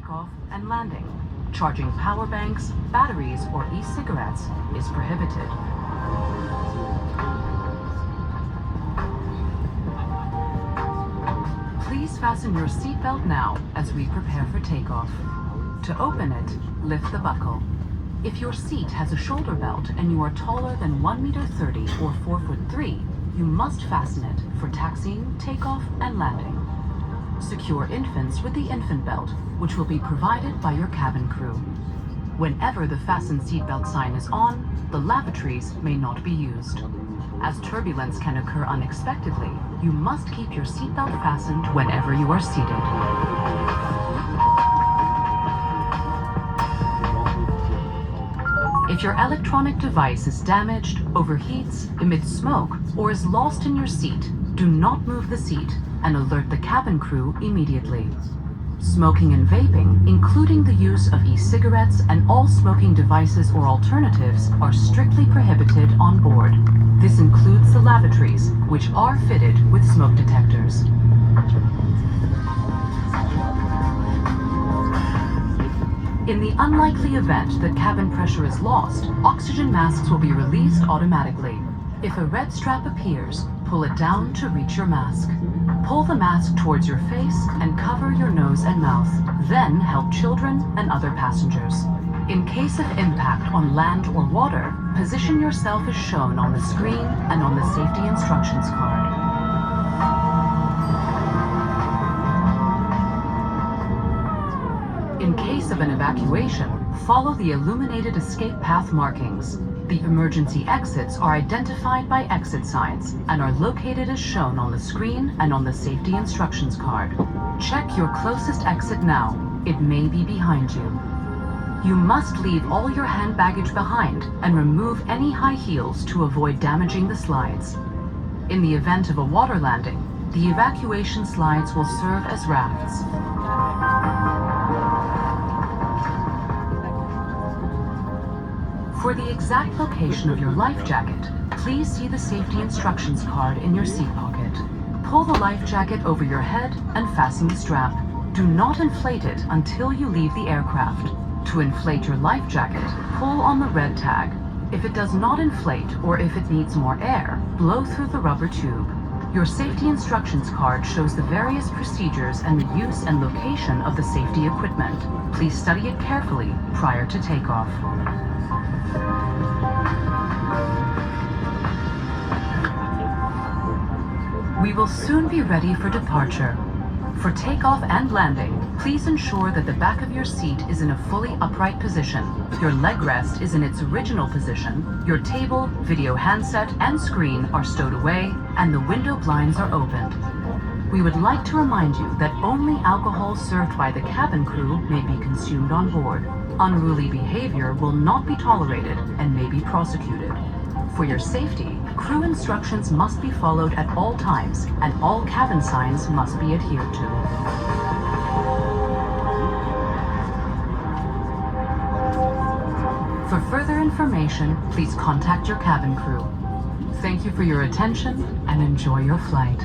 takeoff and landing. Charging power banks, batteries, or e-cigarettes is prohibited. Please fasten your seatbelt now as we prepare for takeoff. To open it, lift the buckle. If your seat has a shoulder belt and you are taller than 1.30 m or 4'3", you must fasten it for taxiing, takeoff, and landing. Secure infants with the infant belt, which will be provided by your cabin crew. Whenever the fasten seatbelt sign is on, the lavatories may not be used. As turbulence can occur unexpectedly, you must keep your seatbelt fastened whenever you are seated. If your electronic device is damaged, overheats, emits smoke, or is lost in your seat, do not move the seat and alert the cabin crew immediately. Smoking and vaping, including the use of e-cigarettes and all smoking devices or alternatives, are strictly prohibited on board. This includes the lavatories, which are fitted with smoke detectors. In the unlikely event that cabin pressure is lost, oxygen masks will be released automatically. If a red strap appears, pull it down to reach your mask. Pull the mask towards your face and cover your nose and mouth. Then help children and other passengers. In case of impact on land or water, position yourself as shown on the screen and on the safety instructions card. In case of an evacuation, follow the illuminated escape path markings. The emergency exits are identified by exit signs and are located as shown on the screen and on the safety instructions card. Check your closest exit now. It may be behind you. You must leave all your hand baggage behind and remove any high heels to avoid damaging the slides. In the event of a water landing, the evacuation slides will serve as rafts. For the exact location of your life jacket, please see the safety instructions card in your seat pocket. Pull the life jacket over your head and fasten the strap. Do not inflate it until you leave the aircraft. To inflate your life jacket, pull on the red tag. If it does not inflate or if it needs more air, blow through the rubber tube. Your safety instructions card shows the various procedures and the use and location of the safety equipment. Please study it carefully prior to takeoff. We will soon be ready for departure. For takeoff and landing, please ensure that the back of your seat is in a fully upright position. Your leg rest is in its original position. Your table, video handset, and screen are stowed away, and the window blinds are opened. We would like to remind you that only alcohol served by the cabin crew may be consumed on board. Unruly behavior will not be tolerated and may be prosecuted. For your safety, crew instructions must be followed at all times, and all cabin signs must be adhered to. For further information, please contact your cabin crew. Thank you for your attention and enjoy your flight.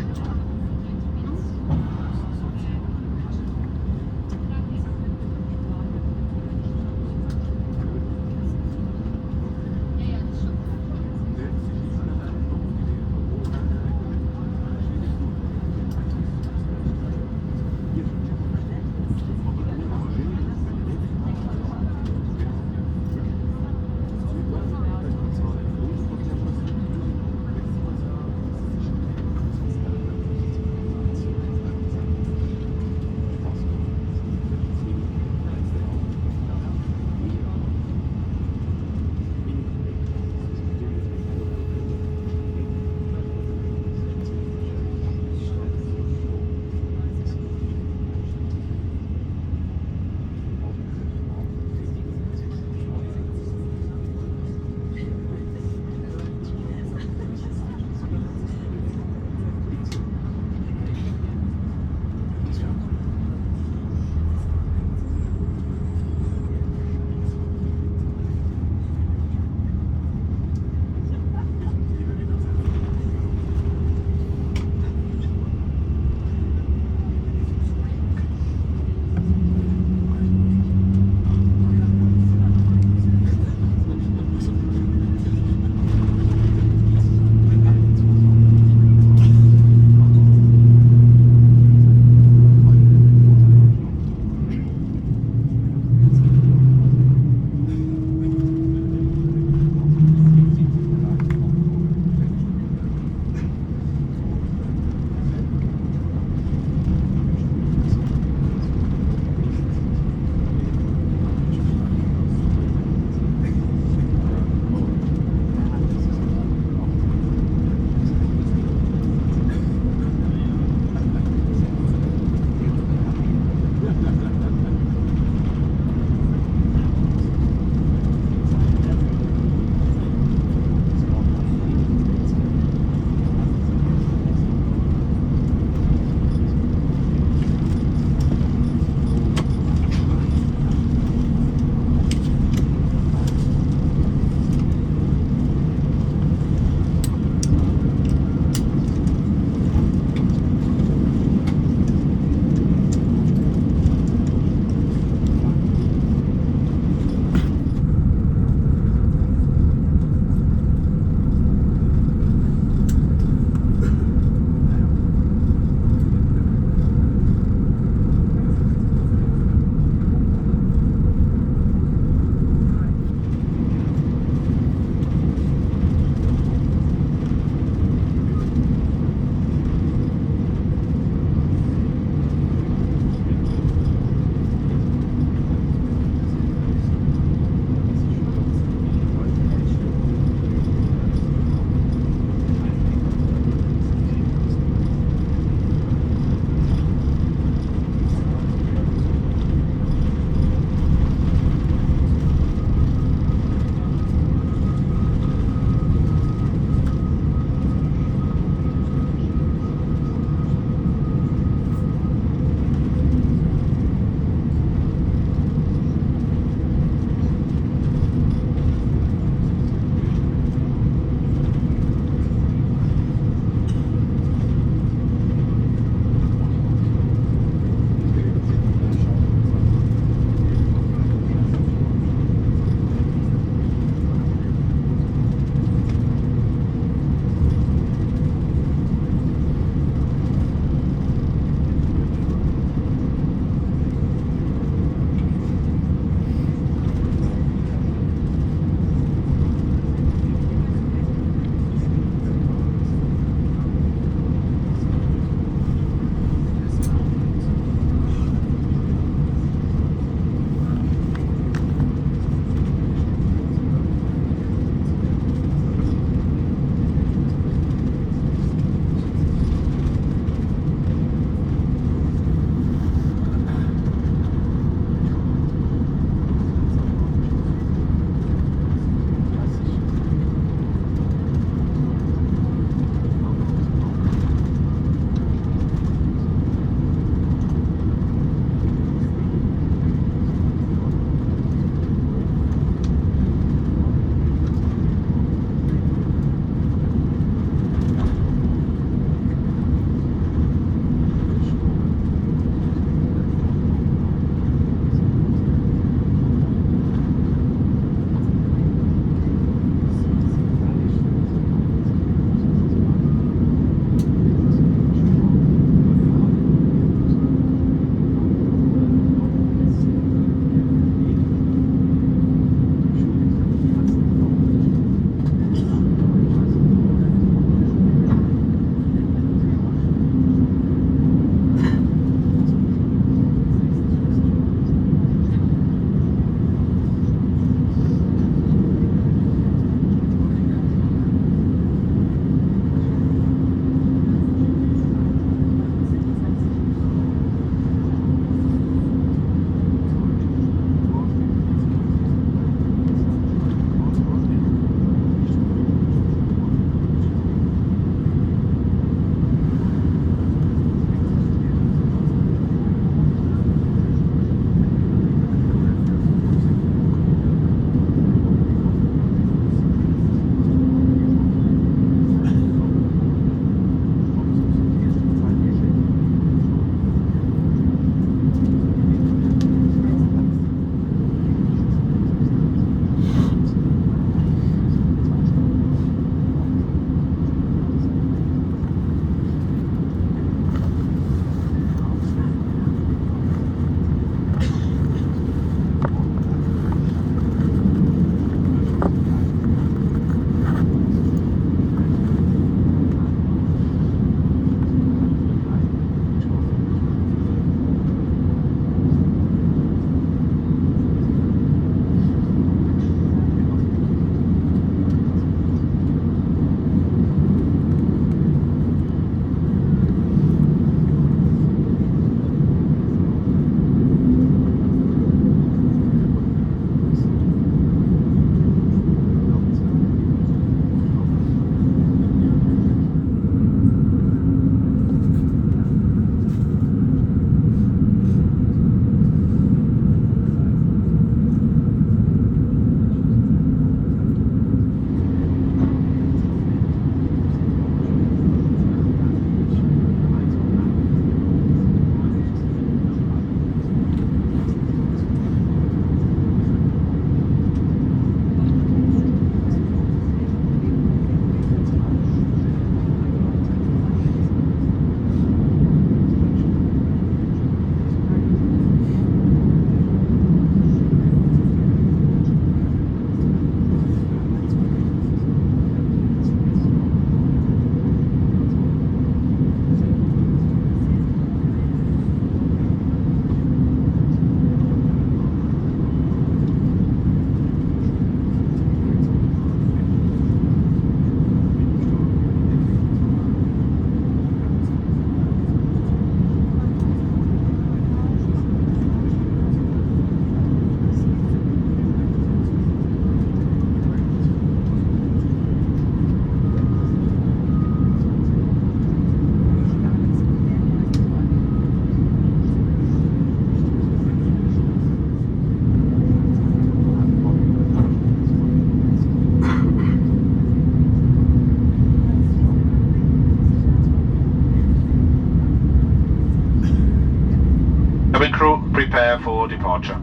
prepare for departure.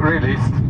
released.